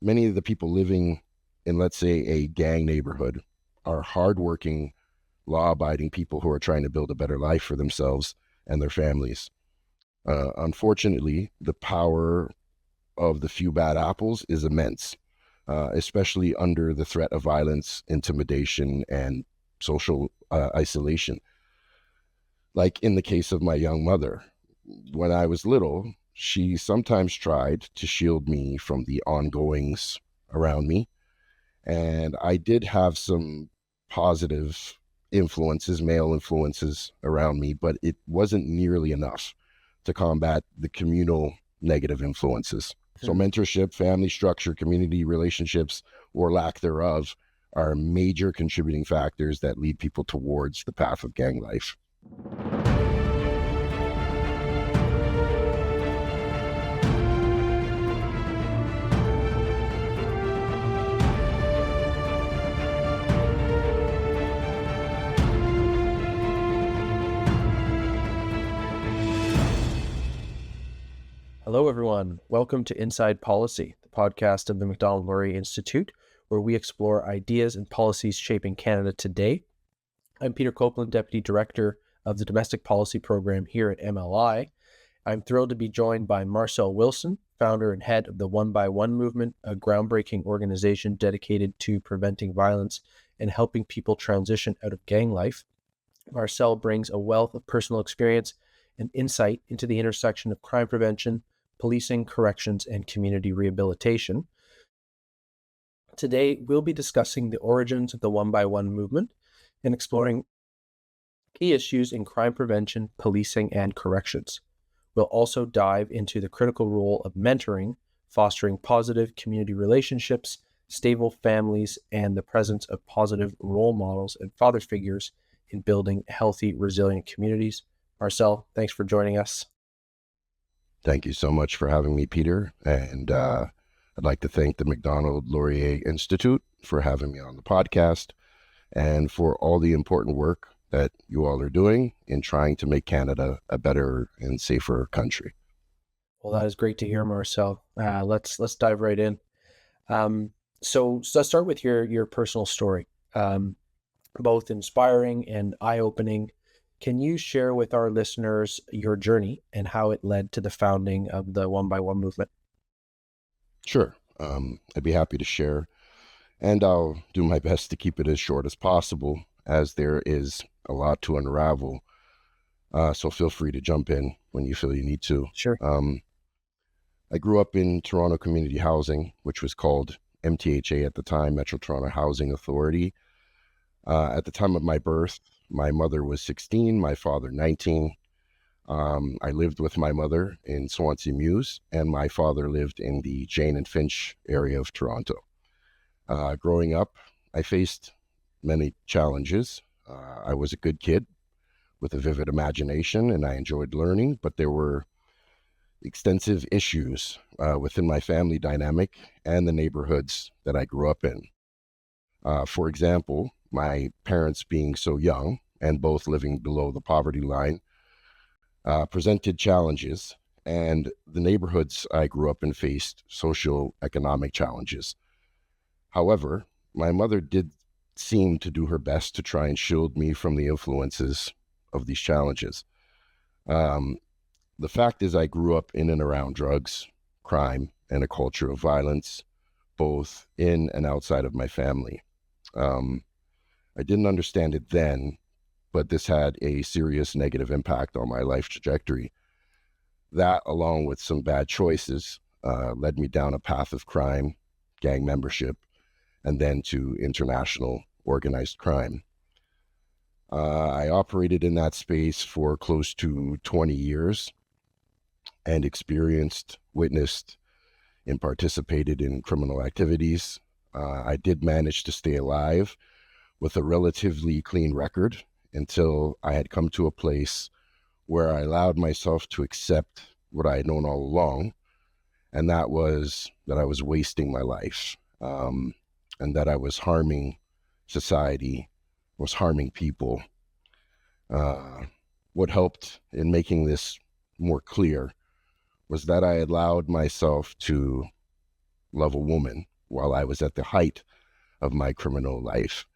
Many of the people living in, let's say, a gang neighborhood are hardworking, law-abiding people who are trying to build a better life for themselves and their families. Unfortunately, the power of the few bad apples is immense, especially under the threat of violence, intimidation, and social isolation. Like in the case of my young mother, when I was little, she sometimes tried to shield me from the ongoings around me. And I did have some positive influences, male influences around me, but it wasn't nearly enough to combat the communal negative influences. So mentorship, family structure, community relationships, or lack thereof are major contributing factors that lead people towards the path of gang life. Hello, everyone. Welcome to Inside Policy, the podcast of the Macdonald-Laurier Institute, where we explore ideas and policies shaping Canada today. I'm Peter Copeland, Deputy Director of the Domestic Policy Program here at MLI. I'm thrilled to be joined by Marcell Wilson, founder and head of the One by One movement, a groundbreaking organization dedicated to preventing violence and helping people transition out of gang life. Marcell brings a wealth of personal experience and insight into the intersection of crime prevention, policing, corrections, and community rehabilitation. Today, we'll be discussing the origins of the One by One movement and exploring key issues in crime prevention, policing, and corrections. We'll also dive into the critical role of mentoring, fostering positive community relationships, stable families, and the presence of positive role models and father figures in building healthy, resilient communities. Marcell, thanks for joining us. Thank you so much for having me, Peter. And I'd like to thank the Macdonald-Laurier Institute for having me on the podcast and for all the important work that you all are doing in trying to make Canada a better and safer country. Well, that is great to hear, Marcell. Let's dive right in. So let's start with your personal story, both inspiring and eye-opening. Can you share with our listeners your journey and how it led to the founding of the One by One movement? Sure. I'd be happy to share, and I'll do my best to keep it as short as possible, as there is a lot to unravel. So feel free to jump in when you feel you need to. Sure. I grew up in Toronto Community Housing, which was called MTHA at the time, Metro Toronto Housing Authority. At the time of my birth, my mother was 16, my father 19. I lived with my mother in Swansea Mews, and my father lived in the Jane and Finch area of Toronto. Growing up, I faced many challenges. I was a good kid with a vivid imagination, and I enjoyed learning, but there were extensive issues within my family dynamic and the neighborhoods that I grew up in. For example, my parents being so young and both living below the poverty line presented challenges, and the neighborhoods I grew up in faced socio-economic challenges. However, my mother did seem to do her best to try and shield me from the influences of these challenges. The fact is, I grew up in and around drugs, crime, and a culture of violence, both in and outside of my family. I didn't understand it then, but this had a serious negative impact on my life trajectory. That, along with some bad choices, led me down a path of crime, gang membership, and then to international organized crime. I operated in that space for close to 20 years and experienced, witnessed, and participated in criminal activities. I did manage to stay alive with a relatively clean record until I had come to a place where I allowed myself to accept what I had known all along, and that was that I was wasting my life, and that I was harming society, was harming people. What helped in making this more clear was that I allowed myself to love a woman while I was at the height of my criminal life,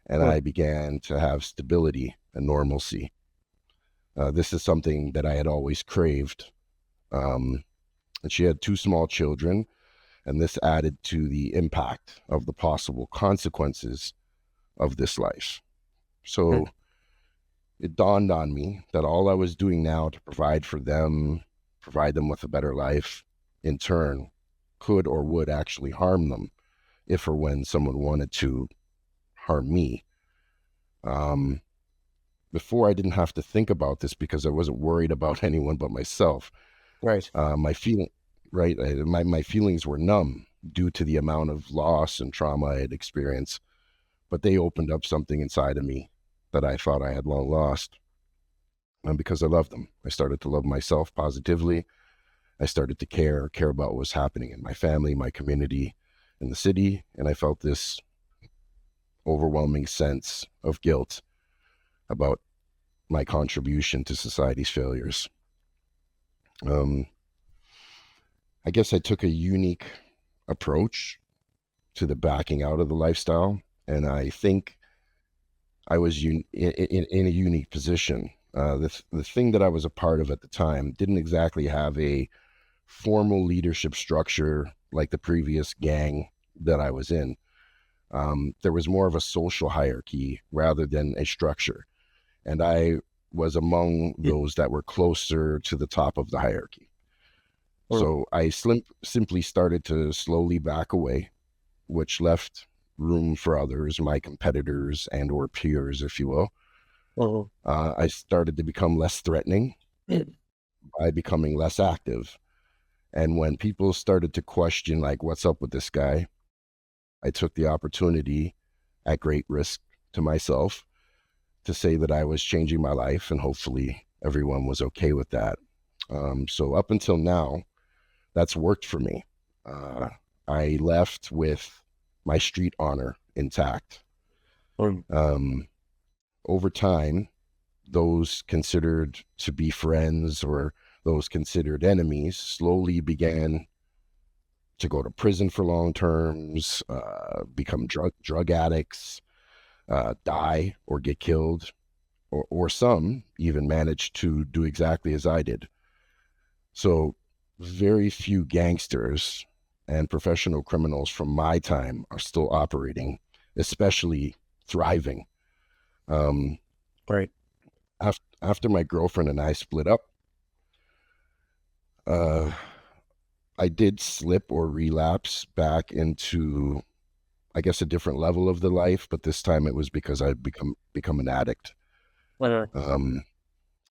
and Huh. I began to have stability and normalcy. This is something that I had always craved. And she had two small children, and this added to the impact of the possible consequences of this life. Hmm. So it dawned on me that all I was doing now to provide for them, provide them with a better life, in turn, could or would actually harm them if or when someone wanted to harm me. Um, Before, I didn't have to think about this because I wasn't worried about anyone but myself. Right. My feeling, right, my feelings were numb due to the amount of loss and trauma I had experienced, but they opened up something inside of me that I thought I had long lost. And because I loved them, I started to love myself positively. I started to care about what was happening in my family, my community, in the city, and I felt this overwhelming sense of guilt about my contribution to society's failures. Um, I guess I took a unique approach to the backing out of the lifestyle, and I think I was in a unique position. The thing that I was a part of at the time didn't exactly have a formal leadership structure like the previous gang that I was in. There was more of a social hierarchy rather than a structure, and I was among those that were closer to the top of the hierarchy. Hmm. So I simply started to slowly back away, which left room for others, my competitors and or peers, if you will. Hmm. I started to become less threatening by becoming less active. And when people started to question, like, what's up with this guy, I took the opportunity at great risk to myself to say that I was changing my life, and hopefully everyone was okay with that. So up until now, that's worked for me. Uh, I left with my street honor intact. Hmm. Um, Over time, those considered to be friends or those considered enemies slowly began to go to prison for long terms, become drug addicts, die or get killed, or some even managed to do exactly as I did. So very few gangsters and professional criminals from my time are still operating, especially thriving. Um, Right. after my girlfriend and I split up, uh, I did slip or relapse back into, I guess, a different level of the life, but this time it was because I'd become an addict. Uh, Um,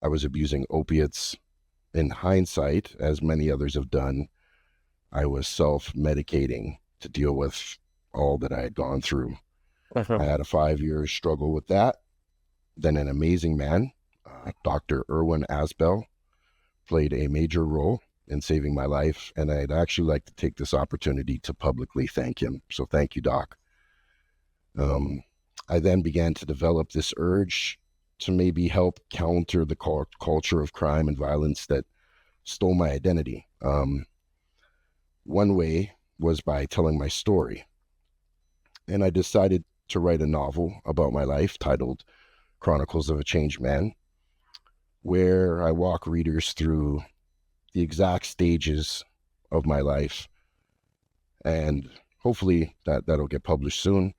I was abusing opiates. In hindsight, as many others have done, I was self-medicating to deal with all that I had gone through. uh-huh. I had a 5 year struggle with that. Then an amazing man, Dr. Irwin Asbell, played a major role in saving my life, and I'd actually like to take this opportunity to publicly thank him. So thank you, Doc. Um, I then began to develop this urge to maybe help counter the culture of crime and violence that stole my identity. One way was by telling my story, and I decided to write a novel about my life titled Chronicles of a Changed Man, where I walk readers through the exact stages of my life, and hopefully that'll get published soon.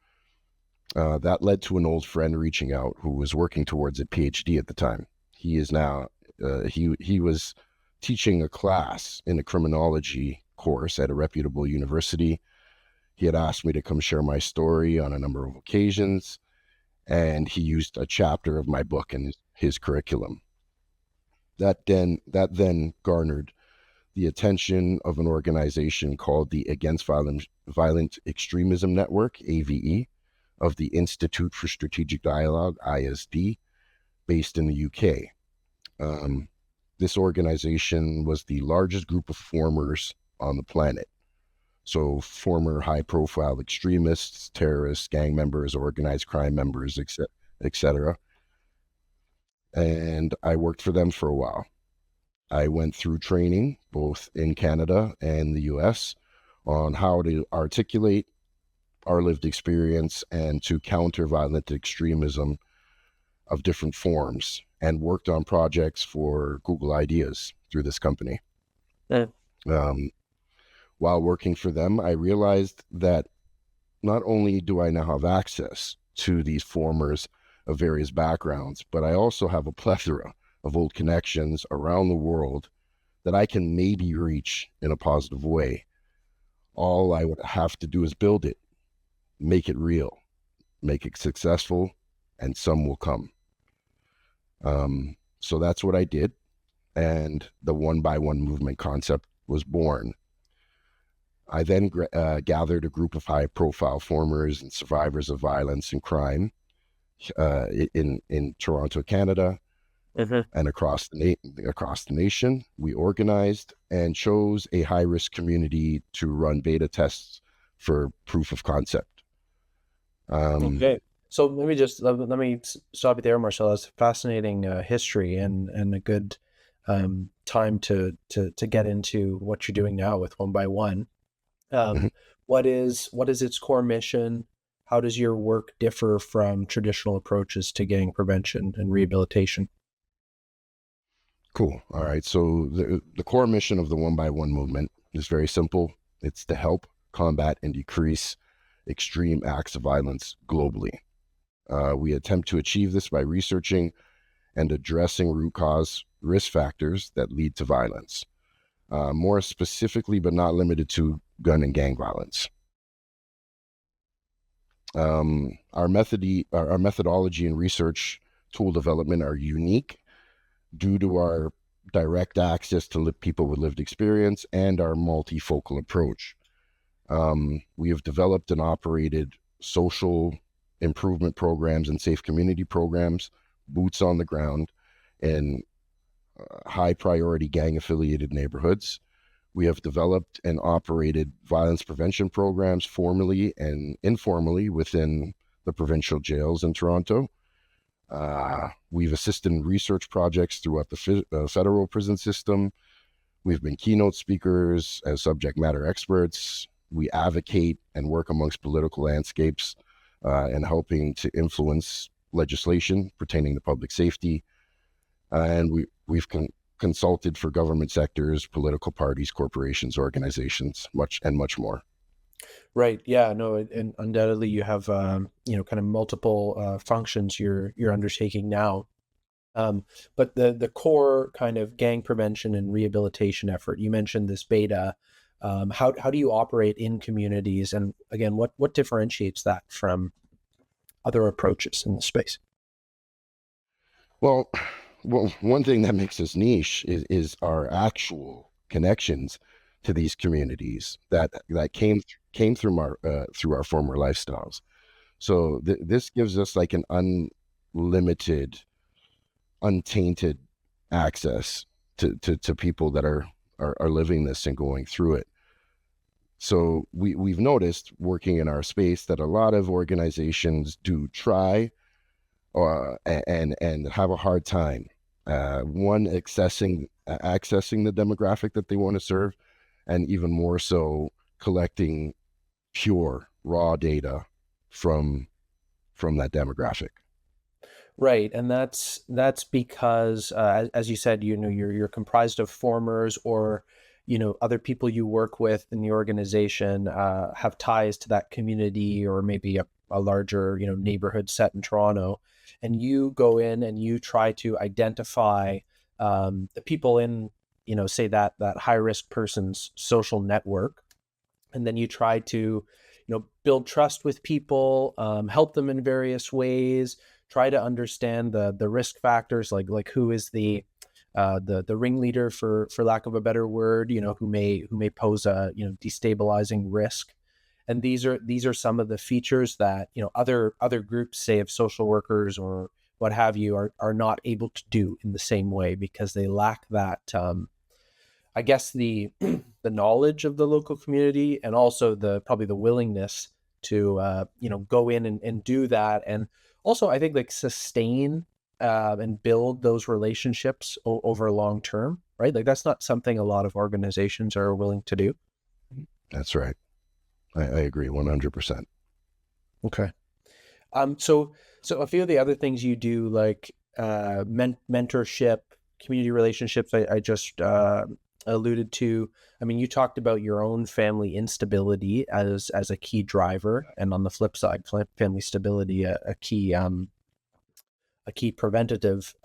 That led to an old friend reaching out who was working towards a PhD at the time. He is now he was teaching a class in a criminology course at a reputable university. He had asked me to come share my story on a number of occasions, and he used a chapter of my book in his curriculum. That then garnered the attention of an organization called the Against Violent Extremism Network, AVE, of the Institute for Strategic Dialogue, ISD, based in the UK. Um, this organization was the largest group of formers on the planet. So, former high profile extremists, terrorists, gang members, organized crime members, etc. And I worked for them for a while. I went through training both in Canada and the US, on how to articulate our lived experience and to counter violent extremism of different forms, and worked on projects for Google Ideas through this company. Yeah. Um, while working for them, I realized that not only do I now have access to these formers of various backgrounds, but I also have a plethora of old connections around the world that I can maybe reach in a positive way. All I would have to do is build it, make it real, make it successful, and some will come. So that's what I did, and the one by one movement concept was born. I then gathered a group of high profile formers and survivors of violence and crime in Toronto, Canada, and across the nation. We organized and chose a high risk community to run beta tests for proof of concept. Okay. So let me stop you there, Marcell. That's fascinating history and a good time to get into what you're doing now with One by One. What is its core mission? How does your work differ from traditional approaches to gang prevention and rehabilitation? Cool. All right. So the core mission of the One by One movement is very simple. It's to help combat and decrease extreme acts of violence globally. We attempt to achieve this by researching and addressing root cause risk factors that lead to violence, more specifically, but not limited to, gun and gang violence. Our methodology and research tool development are unique due to our direct access to people with lived experience and our multifocal approach. We have developed and operated social improvement programs and safe community programs, boots on the ground, in high priority gang affiliated neighborhoods. We have developed and operated violence prevention programs formally and informally within the provincial jails in Toronto. We've assisted in research projects throughout the federal prison system. We've been keynote speakers as subject matter experts. We advocate and work amongst political landscapes and helping to influence legislation pertaining to public safety. And we've consulted for government sectors, political parties, corporations, organizations, much more. Right. Yeah. No. And undoubtedly, you have kind of multiple functions you're undertaking now. But the core kind of gang prevention and rehabilitation effort, you mentioned this beta. How do you operate in communities? And again, what differentiates that from other approaches in the space? Well, one thing that makes us niche is our actual connections to these communities that came through our former lifestyles. So this gives us like an unlimited, untainted access to people that are living this and going through it. So we've noticed working in our space that a lot of organizations do try and have a hard time, one, accessing the demographic that they want to serve, and even more so collecting pure raw data from that demographic. Right, and that's because, as you said, you're comprised of formers, or other people you work with in the organization have ties to that community, or maybe a larger neighborhood set in Toronto, and you go in and you try to identify the people in say that high risk person's social network, and then you try to build trust with people, help them in various ways, try to understand the risk factors, like who is the ringleader, for lack of a better word, who may pose a destabilizing risk. And these are some of the features that other groups, say of social workers or what have you, are not able to do in the same way, because they lack that I guess the the knowledge of the local community, and also probably the willingness to go in and do that, and also I think like sustain and build those relationships over long term, right? Like that's not something a lot of organizations are willing to do. That's right. I agree 100%. Okay. So a few of the other things you do, like mentorship, community relationships, I just alluded to. I mean, you talked about your own family instability as a key driver, and on the flip side, family stability, a key preventative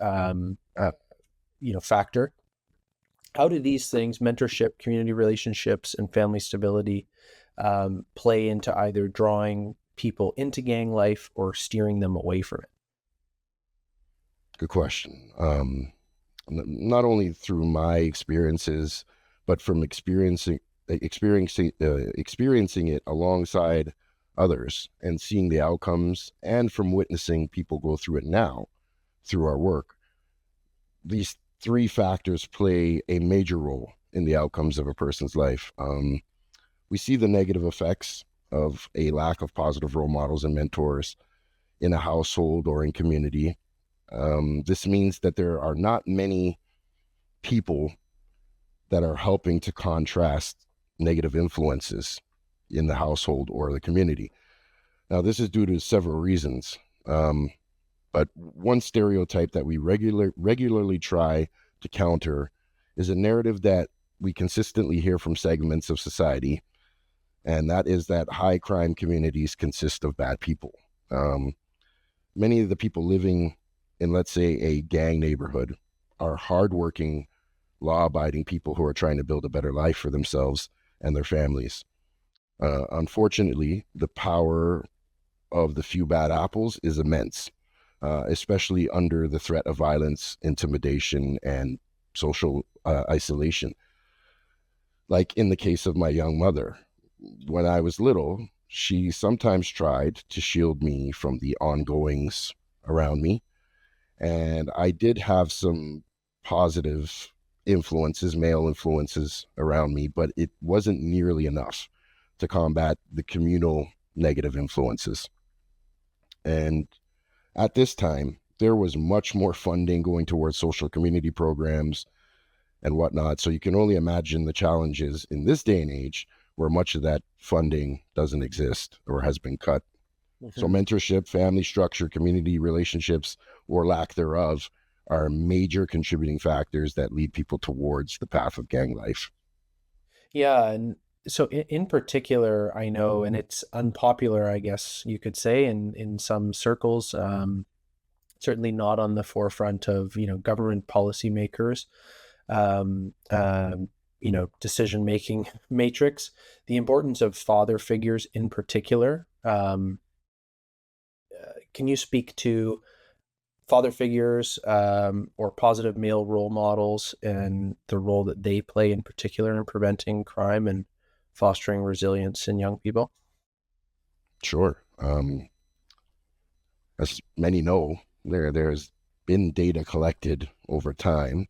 factor. How do these things, mentorship, community relationships, and family stability, play into either drawing people into gang life or steering them away from it? Good question. Not only through my experiences, but from experiencing it alongside others and seeing the outcomes, and from witnessing people go through it now through our work. These three factors play a major role in the outcomes of a person's life. We see the negative effects of a lack of positive role models and mentors in a household or in community. This means that there are not many people that are helping to contrast negative influences in the household or the community. Now, this is due to several reasons. But one stereotype that we regularly try to counter is a narrative that we consistently hear from segments of society, and that is that high crime communities consist of bad people. Many of the people living in, let's say, a gang neighborhood are hardworking, law-abiding people who are trying to build a better life for themselves and their families. Unfortunately, the power of the few bad apples is immense, especially under the threat of violence, intimidation, and social isolation. Like in the case of my young mother, when I was little, she sometimes tried to shield me from the ongoings around me. And I did have some positive influences, male influences around me, but it wasn't nearly enough to combat the communal negative influences. And at this time, there was much more funding going towards social community programs and whatnot. So you can only imagine the challenges in this day and age where much of that funding doesn't exist or has been cut. So Mm-hmm. mentorship, family structure, community relationships, or lack thereof are major contributing factors that lead people towards the path of gang life. Yeah, and so in particular, I know, and it's unpopular, I guess you could say, in some circles, certainly not on the forefront of government policymakers, um, um, decision making matrix. The importance of father figures in particular. Can you speak to father figures or positive male role models and the role that they play in particular in preventing crime and fostering resilience in young people? Sure. As many know, there's been data collected over time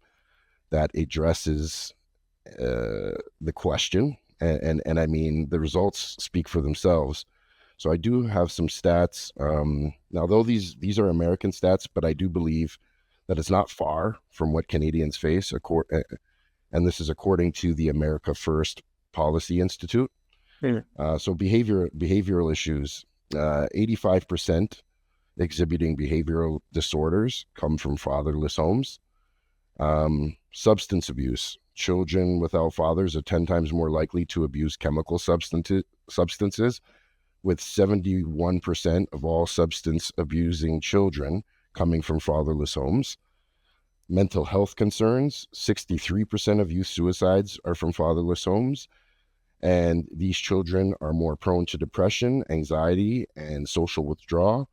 that addresses the question, and I mean the results speak for themselves. So I do have some stats. Now, though these are American stats, but I do believe that it's not far from what Canadians face, and this is according to the America First Policy Institute. Mm. So behavioral issues, 85% exhibiting behavioral disorders come from fatherless homes. Substance abuse. Children without fathers are 10 times more likely to abuse chemical substances, with 71% of all substance abusing children coming from fatherless homes. Mental health concerns. 63% of youth suicides are from fatherless homes. And these children are more prone to depression, anxiety, and social withdrawal.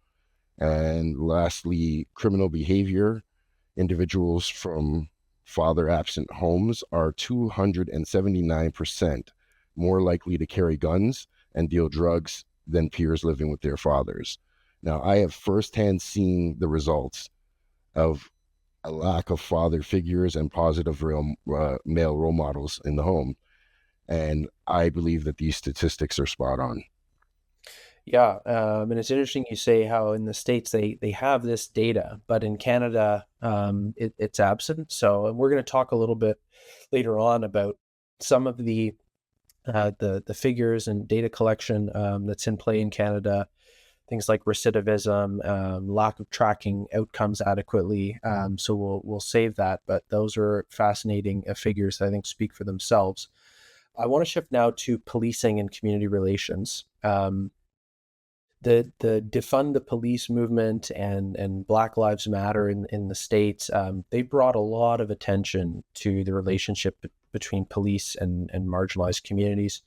And lastly, criminal behavior. Individuals from father absent homes are 279% more likely to carry guns and deal drugs than peers living with their fathers. Now, I have firsthand seen the results of a lack of father figures and positive male role models in the home. And I believe that these statistics are spot on. Yeah, and it's interesting you say how in the States they have this data, but in Canada it's absent. So, and we're going to talk a little bit later on about some of the the figures and data collection that's in play in Canada, things like recidivism, lack of tracking outcomes adequately. So we'll save that, but those are fascinating figures that I think speak for themselves. I want to shift now to policing and community relations. The defund the police movement and Black Lives Matter in the States, they brought a lot of attention to the relationship between police and marginalized communities.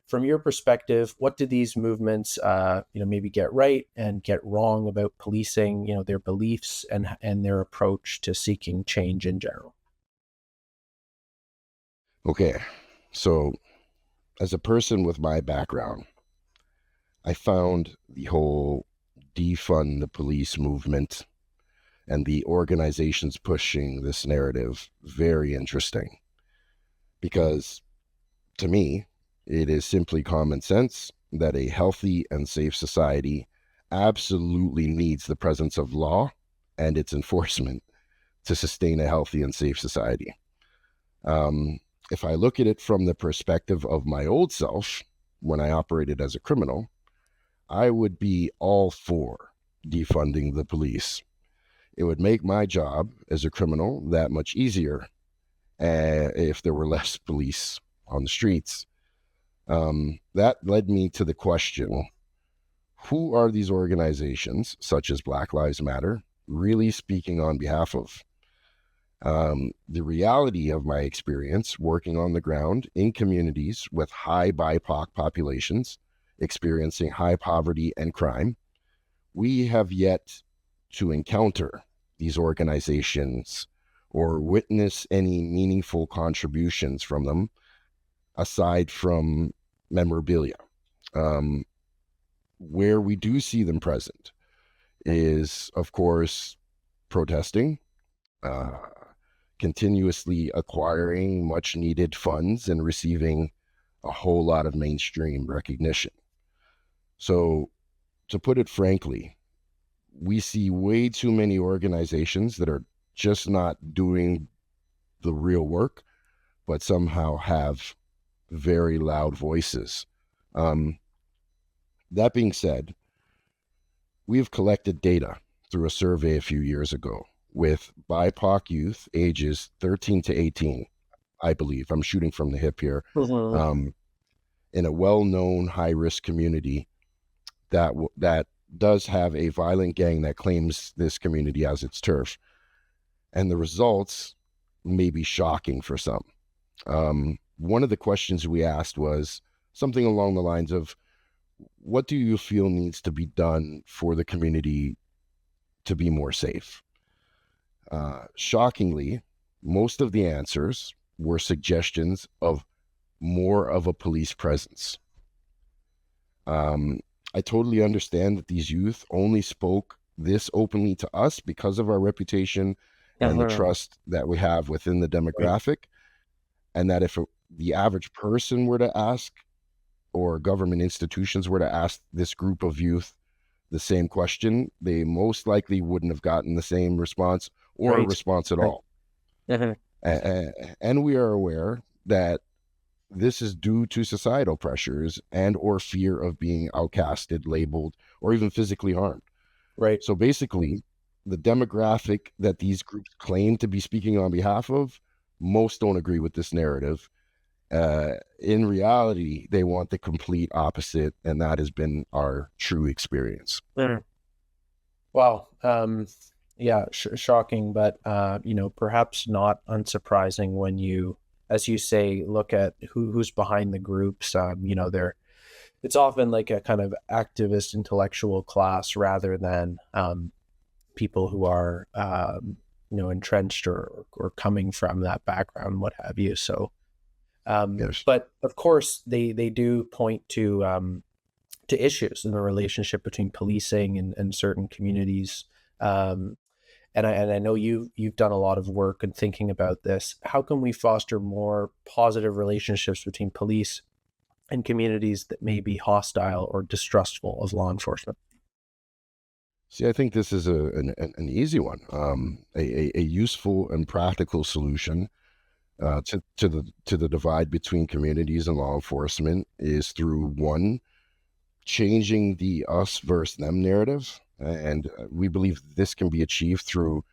From your perspective, what do these movements, maybe get right and get wrong about policing, their beliefs and their approach to seeking change in general? Okay, so as a person with my background, I found the whole defund the police movement and the organizations pushing this narrative very interesting because to me, it is simply common sense that a healthy and safe society absolutely needs the presence of law and its enforcement to sustain a healthy and safe society. If I look at it from the perspective of my old self, when I operated as a criminal, I would be all for defunding the police. It would make my job as a criminal that much easier if there were less police on the streets. That led me to the question, who are these organizations, such as Black Lives Matter, really speaking on behalf of? The reality of my experience working on the ground in communities with high BIPOC populations experiencing high poverty and crime, we have yet to encounter these organizations or witness any meaningful contributions from them aside from memorabilia. Where we do see them present is, of course, protesting, continuously acquiring much needed funds and receiving a whole lot of mainstream recognition. So, to put it frankly, we see way too many organizations that are just not doing the real work, but somehow have very loud voices. That being said, we have collected data through a survey a few years ago with BIPOC youth ages 13 to 18, I believe. I'm shooting from the hip here. In a well-known high-risk community that does have a violent gang that claims this community as its turf. And the results may be shocking for some. One of the questions we asked was something along the lines of, what do you feel needs to be done for the community to be more safe? Shockingly, most of the answers were suggestions of more of a police presence. I totally understand that these youth only spoke this openly to us because of our reputation and the trust that we have within the demographic, and that if the average person were to ask, or government institutions were to ask this group of youth the same question, they most likely wouldn't have gotten the same response or a response at all. And we are aware that this is due to societal pressures and or fear of being outcasted, labeled, or even physically harmed. Right. So basically, the demographic that these groups claim to be speaking on behalf of, most don't agree with this narrative. In reality, they want the complete opposite, and that has been our true experience. Wow. Yeah, shocking, but perhaps not unsurprising when you, as you say, look at who's behind the groups. It's often like a kind of activist intellectual class rather than people who are entrenched or coming from that background, what have you. So, Yes. but of course they do point to issues in the relationship between policing and certain communities. And I know you've done a lot of work and thinking about this. How can we foster more positive relationships between police and communities that may be hostile or distrustful of law enforcement? See, I think this is an easy one. A useful and practical solution To the divide between communities and law enforcement is through one, changing the us versus them narrative, and we believe this can be achieved through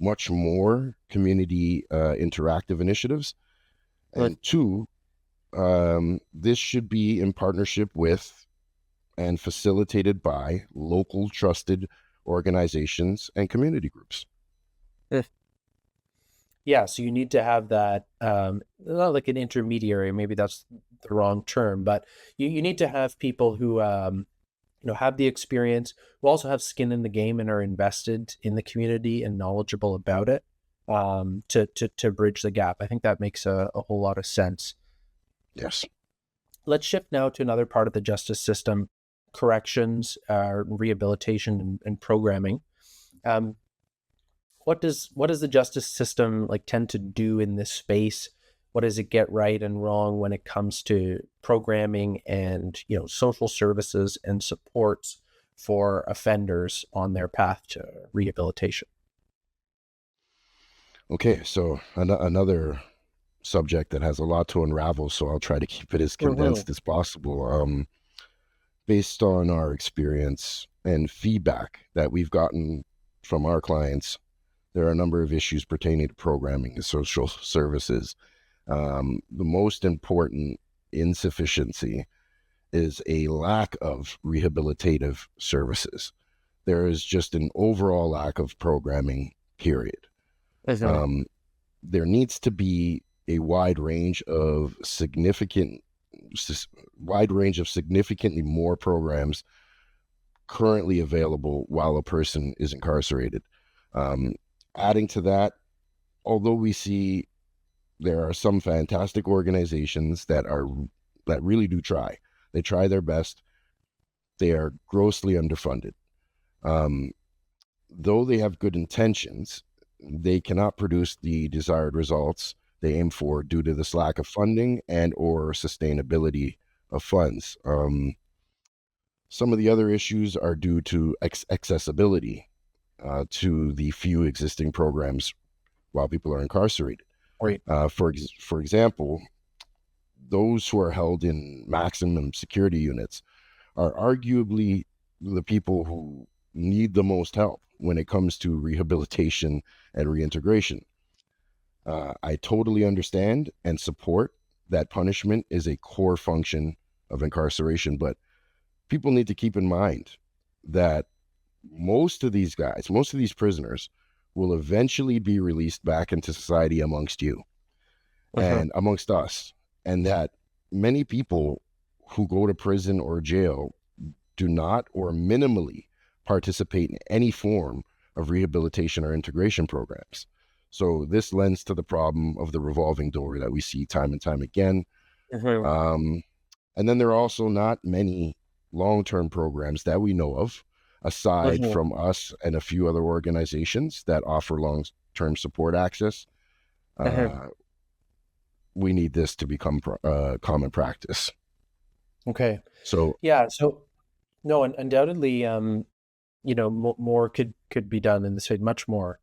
much more community interactive initiatives. Right. And two, this should be in partnership with and facilitated by local trusted organizations and community groups. Yeah, so you need to have that, not like an intermediary, maybe that's the wrong term, but you need to have people who, have the experience, who also have skin in the game and are invested in the community and knowledgeable about it, to bridge the gap. I think that makes a whole lot of sense. Yes. Let's shift now to another part of the justice system, corrections, rehabilitation, and programming. Um, what does the justice system tend to do in this space? What does it get right and wrong when it comes to programming and social services and supports for offenders on their path to rehabilitation? Okay, so another subject that has a lot to unravel, so I'll try to keep it as condensed as possible. Based on our experience and feedback that we've gotten from our clients, there are a number of issues pertaining to programming and social services. The most important insufficiency is a lack of rehabilitative services. There is just an overall lack of programming, period. There needs to be a wide range of significantly more programs currently available while a person is incarcerated. Adding to that, although we see there are some fantastic organizations that really do try. They try their best. They are grossly underfunded. Though they have good intentions, they cannot produce the desired results they aim for due to this lack of funding and or sustainability of funds. Some of the other issues are due to accessibility to the few existing programs while people are incarcerated. Right. For example, those who are held in maximum security units are arguably the people who need the most help when it comes to rehabilitation and reintegration. I totally understand and support that punishment is a core function of incarceration, but people need to keep in mind that most of these prisoners will eventually be released back into society amongst you and amongst us, and that many people who go to prison or jail do not or minimally participate in any form of rehabilitation or integration programs. So this lends to the problem of the revolving door that we see time and time again. And then there are also not many long-term programs that we know of, aside from us and a few other organizations that offer long-term support access. We need this to become common practice. Okay. So yeah, so no, undoubtedly, more could be done in this field, much more.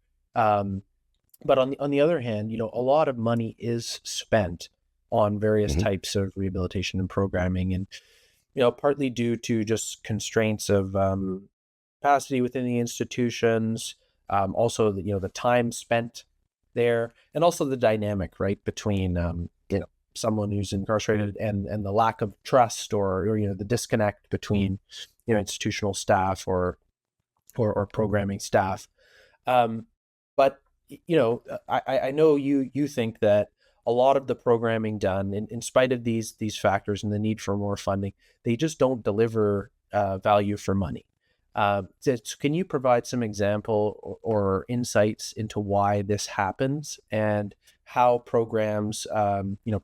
But on the other hand, a lot of money is spent on various types of rehabilitation and programming, and partly due to just constraints of capacity within the institutions, also the time spent there, and also the dynamic between someone who's incarcerated and the lack of trust or the disconnect between institutional staff or programming staff. But I know you think that a lot of the programming done, in spite of these factors and the need for more funding, they just don't deliver value for money. So can you provide some example or insights into why this happens and how programs,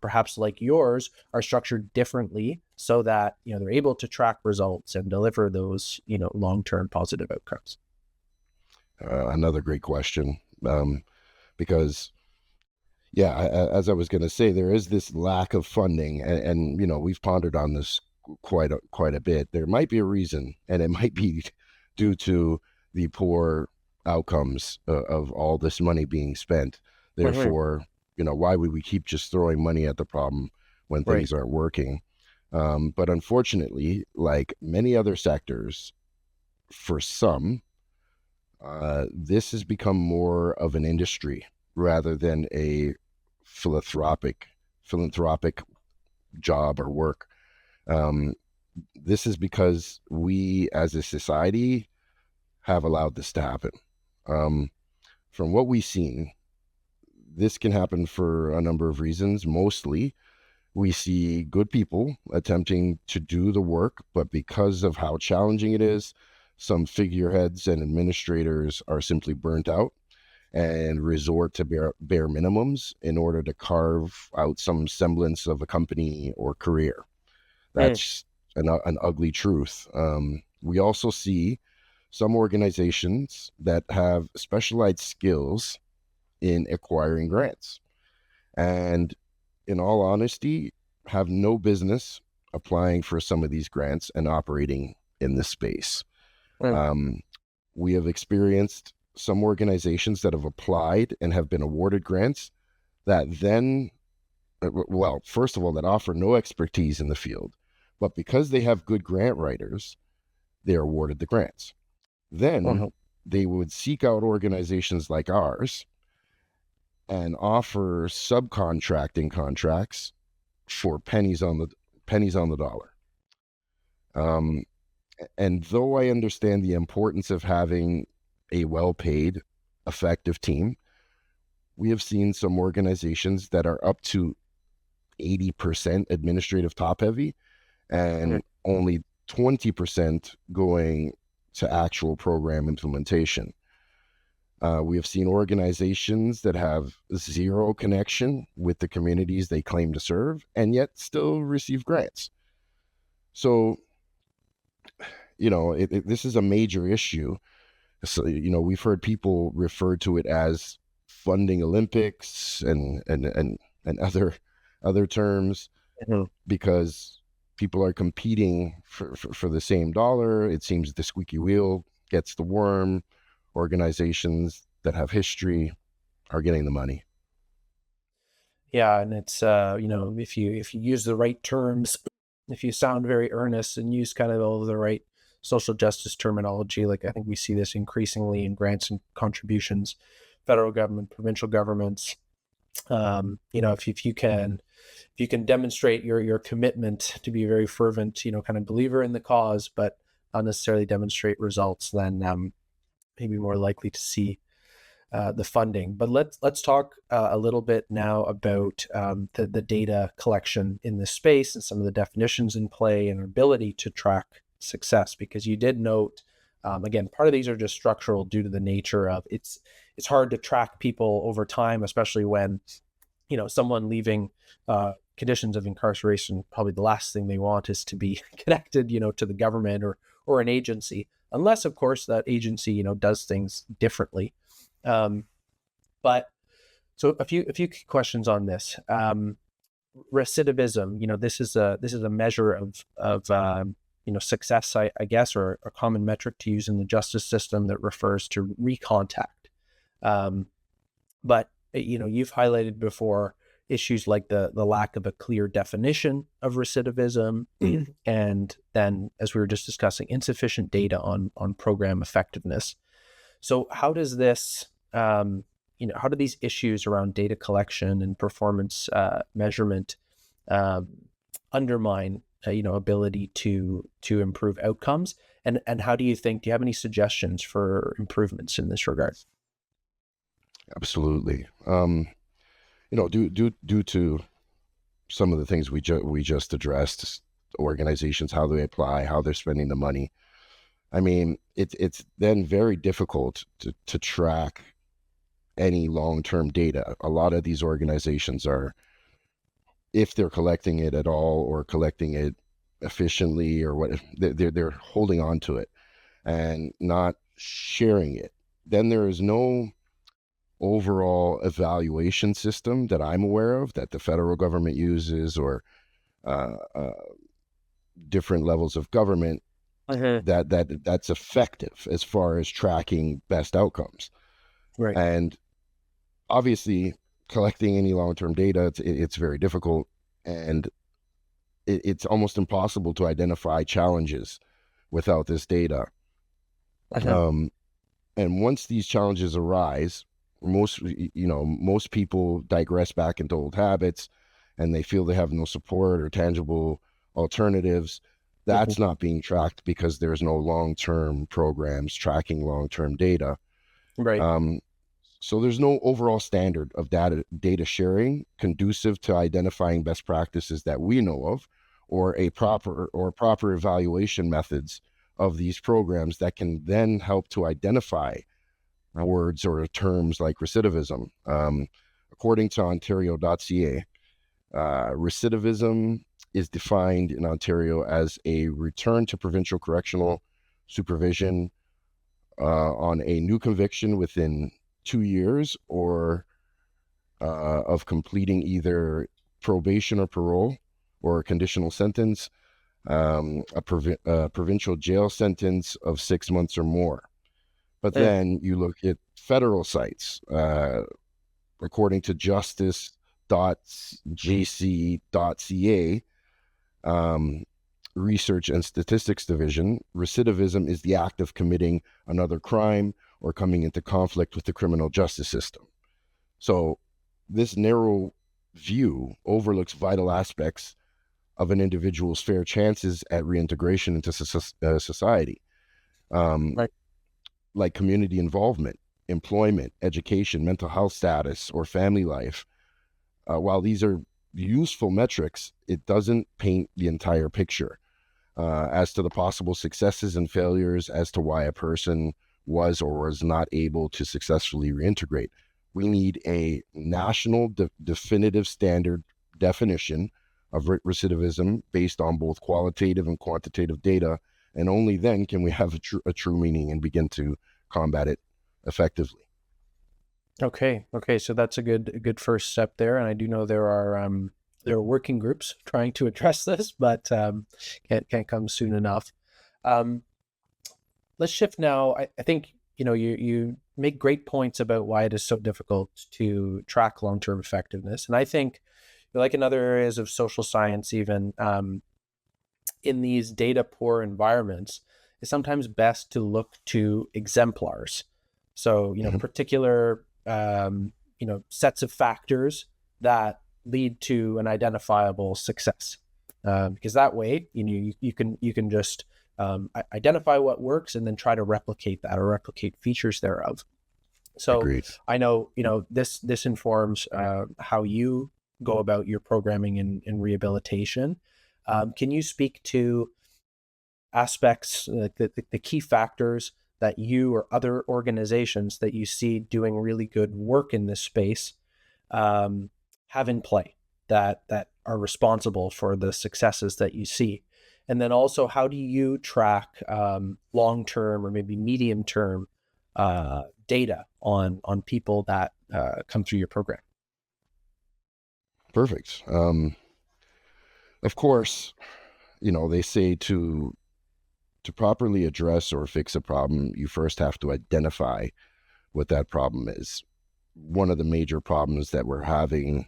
perhaps like yours, are structured differently so that they're able to track results and deliver those long-term positive outcomes? Another great question, because as I was going to say, there is this lack of funding, and we've pondered on this quite a bit. There might be a reason, and it might be due to the poor outcomes of all this money being spent. Therefore, why would we keep just throwing money at the problem when Right. things aren't working? But unfortunately, like many other sectors, for some, this has become more of an industry rather than a philanthropic job or work. Um, this is because we as a society have allowed this to happen. Um, from what we've seen, this can happen for a number of reasons. Mostly, we see good people attempting to do the work, but because of how challenging it is, some figureheads and administrators are simply burnt out and resort to bare minimums in order to carve out some semblance of a company or career. Mm. That's an ugly truth. We also see some organizations that have specialized skills in acquiring grants, and in all honesty, have no business applying for some of these grants and operating in this space. Mm. Um, we have experienced some organizations that have applied and have been awarded grants that then, well, first of all, that offer no expertise in the field, but because they have good grant writers, they are awarded the grants. Then Uh-huh. they would seek out organizations like ours and offer subcontracting contracts for pennies on the dollar. Um, and though I understand the importance of having a well-paid, effective team, we have seen some organizations that are up to 80% administrative top heavy Mm. and only 20% going to actual program implementation. We have seen organizations that have zero connection with the communities they claim to serve and yet still receive grants. So, this is a major issue. So, we've heard people refer to it as funding Olympics and other terms Mhm. because people are competing for the same dollar. It seems the squeaky wheel gets the worm. Organizations that have history are getting the money. Yeah, and it's if you use the right terms, if you sound very earnest and use kind of all of the right social justice terminology, like I think we see this increasingly in grants and contributions, federal government, provincial governments. If you can demonstrate your commitment to be a very fervent, kind of believer in the cause, but not necessarily demonstrate results, then maybe more likely to see the funding. But let's talk a little bit now about the data collection in this space and some of the definitions in play and our ability to track success. Because you did note, again, part of these are just structural due to the nature of it's hard to track people over time, especially when someone leaving conditions of incarceration. Probably the last thing they want is to be connected, to the government or an agency, unless of course that agency does things differently. um, but so a few questions on this. Recidivism, this is a measure of success, I guess, or a common metric to use in the justice system that refers to recontact. But you've highlighted before issues like the lack of a clear definition of recidivism, and then, as we were just discussing, insufficient data on program effectiveness. So how does this, how do these issues around data collection and performance measurement um, undermine, ability to improve outcomes? And how do you have any suggestions for improvements in this regard? Absolutely. Due to some of the things we just addressed, organizations, how they apply, how they're spending the money. I mean, it's then very difficult to track any long-term data. A lot of these organizations are, if they're collecting it at all or collecting it efficiently or what, they're holding on to it and not sharing it. Then there is no overall evaluation system that I'm aware of that the federal government uses, or uh, uh, different levels of government Uh-huh. that's effective as far as tracking best outcomes. Right. And obviously, collecting any long-term data, it's very difficult, and it's almost impossible to identify challenges without this data. And once these challenges arise, most people digress back into old habits, and they feel they have no support or tangible alternatives. That's not being tracked because there's no long-term programs tracking long-term data. Right. So there's no overall standard of data sharing conducive to identifying best practices that we know of, or proper evaluation methods of these programs that can then help to identify words or terms like recidivism. According to Ontario.ca, recidivism is defined in Ontario as a return to provincial correctional supervision on a new conviction within 2 years, or of completing either probation or parole or a conditional sentence, a provincial jail sentence of 6 months or more. But then you look at federal sites, according to justice.jc.ca, Research and Statistics Division, recidivism is the act of committing another crime or coming into conflict with the criminal justice system. So this narrow view overlooks vital aspects of an individual's fair chances at reintegration into society, like community involvement, employment, education, mental health status, or family life. While these are useful metrics, it doesn't paint the entire picture as to the possible successes and failures as to why a person was or was not able to successfully reintegrate. We need a national definitive standard definition of recidivism based on both qualitative and quantitative data, and only then can we have a true meaning and begin to combat it effectively. Okay. So that's a good first step there, and I do know there are working groups trying to address this, but can't come soon enough. Let's shift now. I think you make great points about why it is so difficult to track long-term effectiveness, and I think, like in other areas of social science, even in these data poor environments, it's sometimes best to look to exemplars. So particular sets of factors that lead to an identifiable success, because that way you can just identify what works and then try to replicate that or replicate features thereof. So Agreed. I know this informs how you go about your programming in rehabilitation. Can you speak to aspects, the key factors that you or other organizations that you see doing really good work in this space have in play that are responsible for the successes that you see? And then also, how do you track long-term or maybe medium-term data on people that come through your program? Perfect. Of course, they say to properly address or fix a problem, you first have to identify what that problem is. One of the major problems that we're having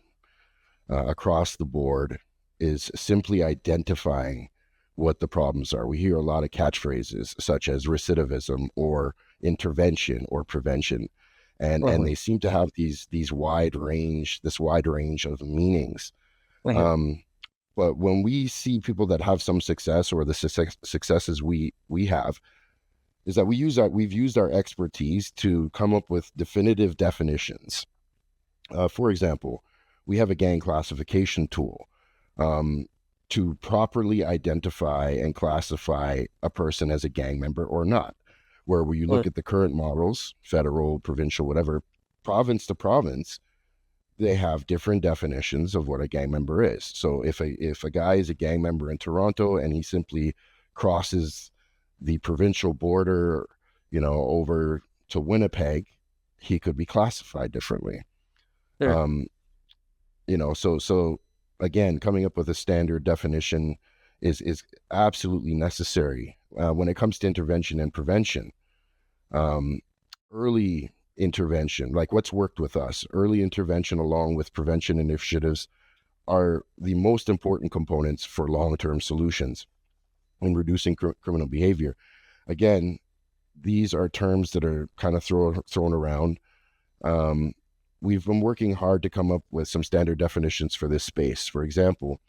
across the board is simply identifying what the problems are. We hear a lot of catchphrases such as recidivism or intervention or prevention, and they seem to have this wide range of meanings. But when we see people that have some success, or the successes we have, is that we've used our expertise to come up with definitive definitions. For example, we have a gang classification tool to properly identify and classify a person as a gang member or not, where you look at the current models, federal, provincial, whatever, province to province, they have different definitions of what a gang member is. So if a guy is a gang member in Toronto and he simply crosses the provincial border, over to Winnipeg, he could be classified differently. So again, coming up with a standard definition is absolutely necessary when it comes to intervention and prevention. Early intervention, like what's worked with us. Early intervention along with prevention initiatives are the most important components for long-term solutions in reducing criminal behavior. Again, these are terms that are kind of thrown around. We've been working hard to come up with some standard definitions for this space. For example,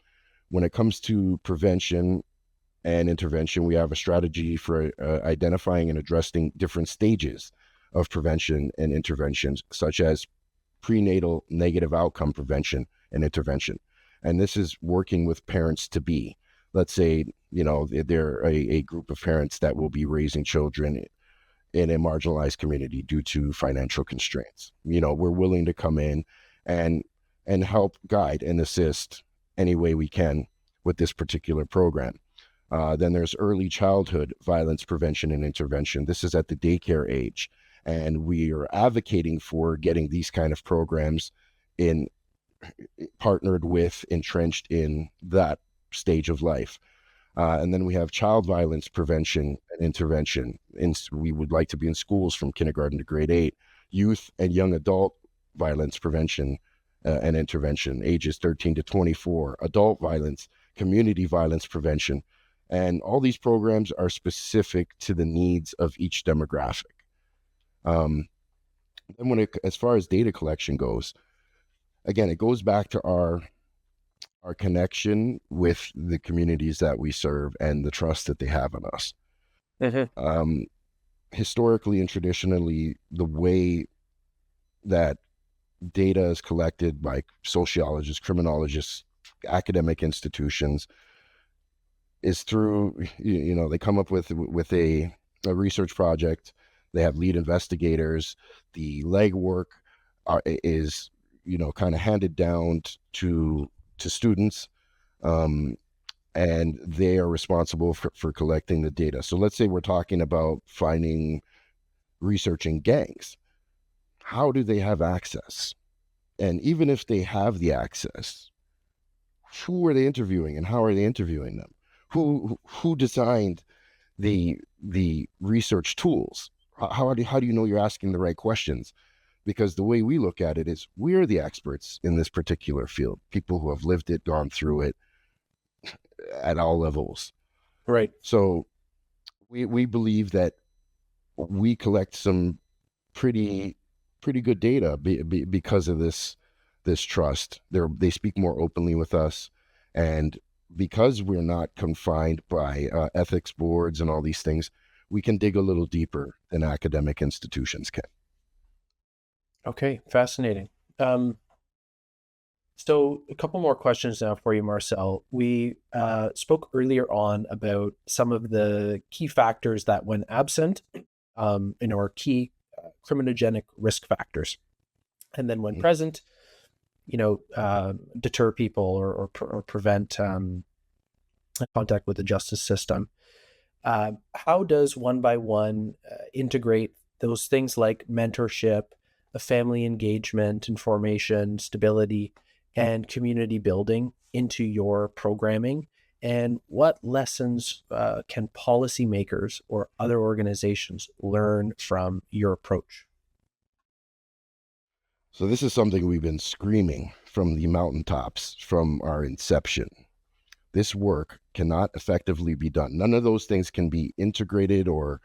when it comes to prevention and intervention, we have a strategy for identifying and addressing different stages of prevention and interventions, such as prenatal negative outcome prevention and intervention. And this is working with parents to be. Let's say, they're a group of parents that will be raising children in a marginalized community due to financial constraints. We're willing to come in and help guide and assist any way we can with this particular program. Then there's early childhood violence prevention and intervention. This is at the daycare age, and we are advocating for getting these kind of programs partnered with, entrenched in that stage of life. And then we have child violence prevention and intervention. We would like to be in schools from kindergarten to grade 8. Youth and young adult violence prevention and intervention, ages 13 to 24. Adult violence, community violence prevention. And all these programs are specific to the needs of each demographic. And as far as data collection goes, again, it goes back to our connection with the communities that we serve and the trust that they have in us. Mm-hmm. Historically and traditionally, the way that data is collected by sociologists, criminologists, academic institutions is through, they come up with a research project. They have lead investigators. The legwork is, kind of handed down to students, and they are responsible for collecting the data. So let's say we're talking about researching gangs. How do they have access? And even if they have the access, who are they interviewing and how are they interviewing them? Who designed the research tools? How do you know you're asking the right questions? Because the way we look at it is we're the experts in this particular field, people who have lived it, gone through it at all levels. Right. So we believe that we collect some pretty good data because of this trust. They speak more openly with us, and because we're not confined by ethics boards and all these things, we can dig a little deeper than academic institutions can. Okay, fascinating. So a couple more questions now for you, Marcell. We spoke earlier on about some of the key factors that, when absent, are key criminogenic risk factors, and then when present, deter people or prevent contact with the justice system. How does One by One integrate those things like mentorship, family engagement, information, stability, and community building into your programming? And what lessons can policymakers or other organizations learn from your approach? So this is something we've been screaming from the mountaintops from our inception. This work cannot effectively be done. None of those things can be integrated or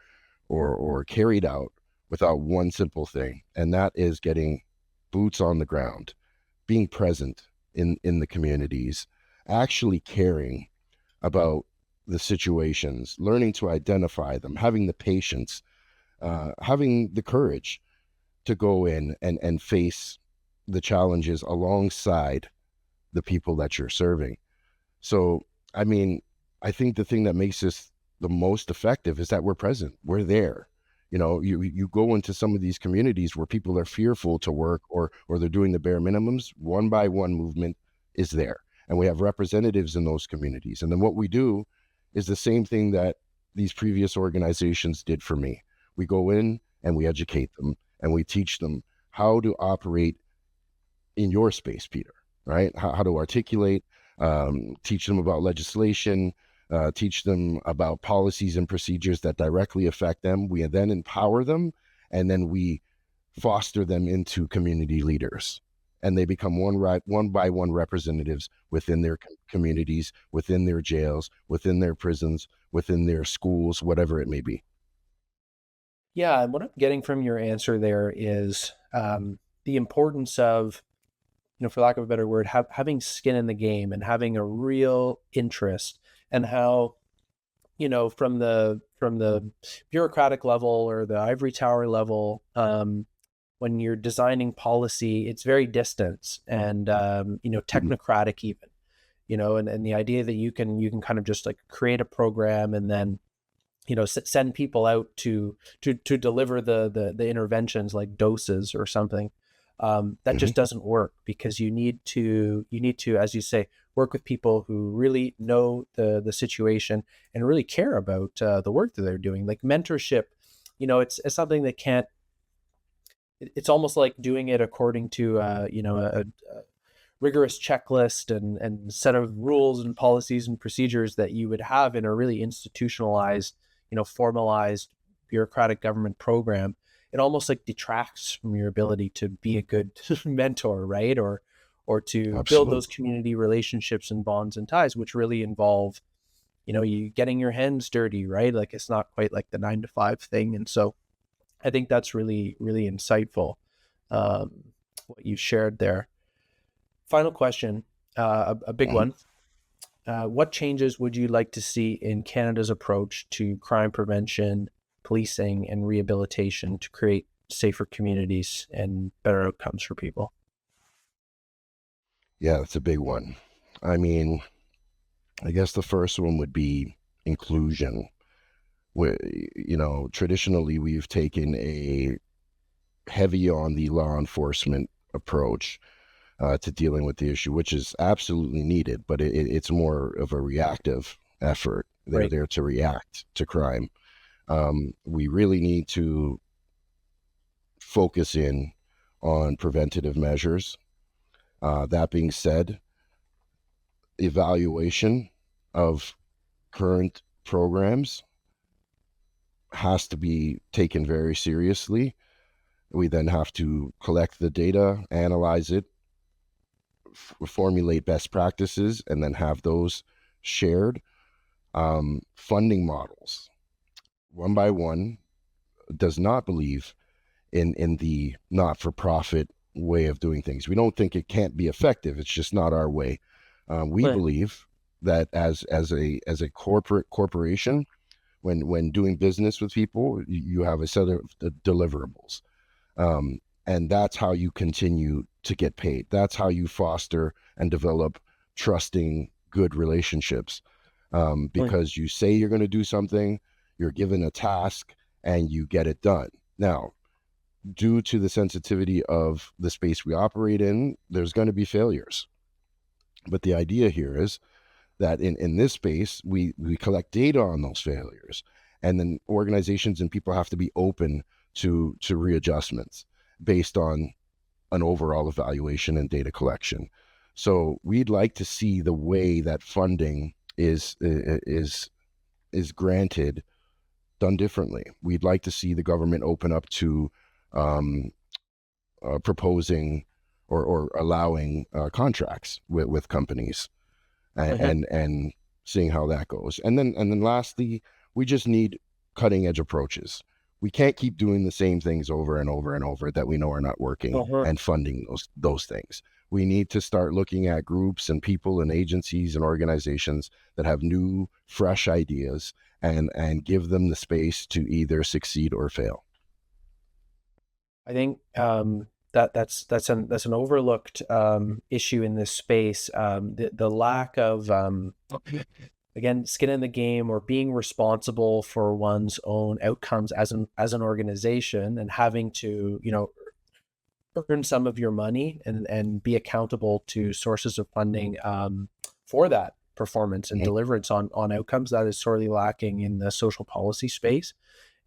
carried out without one simple thing, and that is getting boots on the ground, being present in the communities, actually caring about the situations, learning to identify them, having the patience, having the courage to go in and face the challenges alongside the people that you're serving. So, I think the thing that makes this the most effective is that we're present, we're there. You go into some of these communities where people are fearful to work or they're doing the bare minimums. One by One movement is there, and we have representatives in those communities. And then what we do is the same thing that these previous organizations did for me. We go in and we educate them and we teach them how to operate in your space, Peter, right? How to articulate, teach them about legislation, teach them about policies and procedures that directly affect them. We then empower them, and then we foster them into community leaders, and they become one by one representatives within their communities, within their jails, within their prisons, within their schools, whatever it may be. Yeah, and what I'm getting from your answer there is the importance of, for lack of a better word, having skin in the game and having a real interest, and how, from the bureaucratic level or the ivory tower level, when you're designing policy, it's very distant and technocratic even, and the idea that you can kind of just like create a program and then send people out to deliver the interventions like doses or something. That just doesn't work, because you need to, as you say, work with people who really know the situation and really care about the work that they're doing. Like mentorship, it's something that can't. It's almost like doing it according to a rigorous checklist and set of rules and policies and procedures that you would have in a really institutionalized, formalized bureaucratic government program. It almost like detracts from your ability to be a good mentor, right? Or to build those Absolutely. community relationships and bonds and ties, which really involve, you getting your hands dirty, right? Like it's not quite like the 9 to 5 thing. And so I think that's really, really insightful, what you shared there. Final question, a big Mhm. one. What changes would you like to see in Canada's approach to crime prevention, policing, and rehabilitation to create safer communities and better outcomes for people? Yeah, that's a big one. I mean, I guess the first one would be inclusion. Traditionally we've taken a heavy on the law enforcement approach to dealing with the issue, which is absolutely needed, but it's more of a reactive effort. They're Right. there to react to crime. We really need to focus in on preventative measures. That being said, evaluation of current programs has to be taken very seriously. We then have to collect the data, analyze it, formulate best practices, and then have those shared. Funding models, one by one, does not believe in the not-for-profit way of doing things. We don't think it can't be effective. It's just not our way. We Right. believe that as a corporation, when doing business with people, you have a set of deliverables, and that's how you continue to get paid. That's how you foster and develop trusting, good relationships, Right. because you say you're going to do something, you're given a task, and you get it done. Now, due to the sensitivity of the space we operate in, there's going to be failures. But the idea here is that in this space, we collect data on those failures. And then organizations and people have to be open to readjustments based on an overall evaluation and data collection. So we'd like to see the way that funding is granted done differently. We'd like to see the government open up to um, proposing or allowing contracts with companies, Uh-huh. and seeing how that goes. And then lastly, we just need cutting edge approaches. We can't keep doing the same things over and over and over that we know are not working Uh-huh. and funding those things. We need to start looking at groups and people and agencies and organizations that have new, fresh ideas, and give them the space to either succeed or fail. I think that's an overlooked issue in this space. The lack of again, skin in the game, or being responsible for one's own outcomes as an organization, and having to earn some of your money and be accountable to sources of funding for that performance and Mhm. deliverance on outcomes. That is sorely lacking in the social policy space,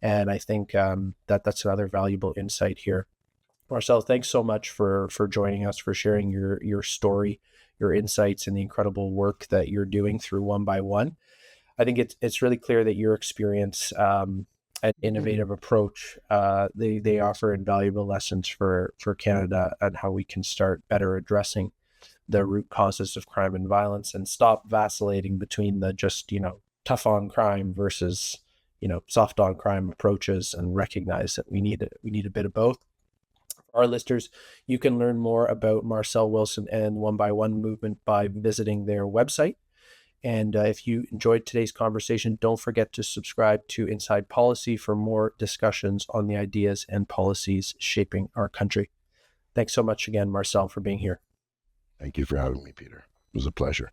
and I think that's another valuable insight here. Marcell, thanks so much for joining us, for sharing your story, your insights, and the incredible work that you're doing through One by One. I think it's really clear that your experience an innovative approach. They offer invaluable lessons for Canada on how we can start better addressing the root causes of crime and violence and stop vacillating between the just, tough on crime versus, soft on crime approaches, and recognize that we need a bit of both. For our listeners, you can learn more about Marcell Wilson and One by One movement by visiting their website. And if you enjoyed today's conversation, don't forget to subscribe to Inside Policy for more discussions on the ideas and policies shaping our country. Thanks so much again, Marcell, for being here. Thank you for having me, Peter. It was a pleasure.